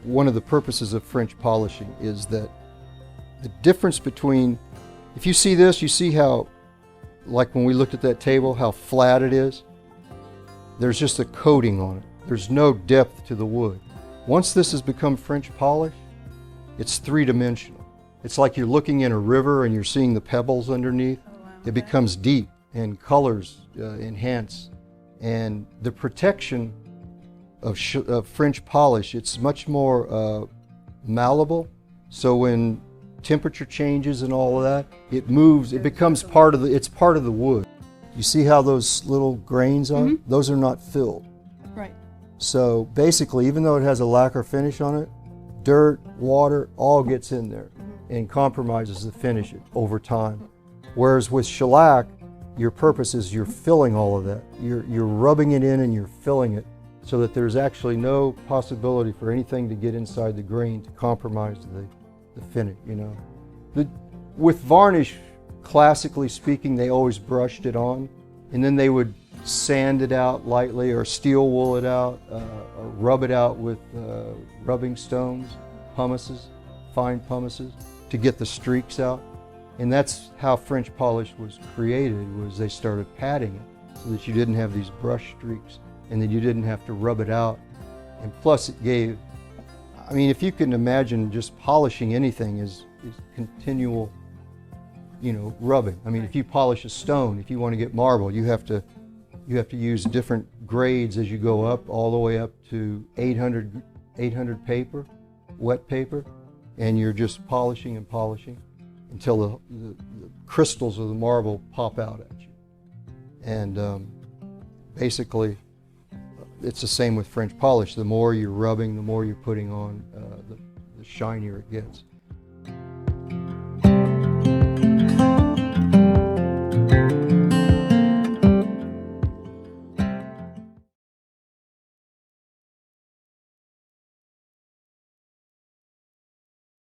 one of the purposes of French polishing is that the difference between, if you see this, you see how, like when we looked at that table, how flat it is? There's just a coating on it. There's no depth to the wood. Once this has become French polish, it's three-dimensional. It's like you're looking in a river and you're seeing the pebbles underneath. Oh, wow. It becomes deep and colors enhance. And the protection of French polish, it's much more malleable. So when temperature changes and all of that, it moves, it becomes part of it's part of the wood. You see how those little grains are? Mm-hmm. Those are not filled. Right. So basically, even though it has a lacquer finish on it, dirt, water, all gets in there and compromises the finish over time. Whereas with shellac, your purpose is you're filling all of that. You're rubbing it in and you're filling it so that there's actually no possibility for anything to get inside the grain to compromise the finish, you know. With varnish, classically speaking, they always brushed it on, and then they would sand it out lightly or steel wool it out, or rub it out with rubbing stones, pumices, fine pumices, to get the streaks out. And that's how French polish was created, was they started padding it so that you didn't have these brush streaks and that you didn't have to rub it out. And plus it gave, I mean, if you can imagine just polishing anything is continual, you know, rubbing. I mean, if you polish a stone, if you want to get marble, you have to use different grades as you go up, all the way up to 800 paper, wet paper, and you're just polishing and polishing until the crystals of the marble pop out at you. And basically, it's the same with French polish. The more you're rubbing, the more you're putting on, the shinier it gets.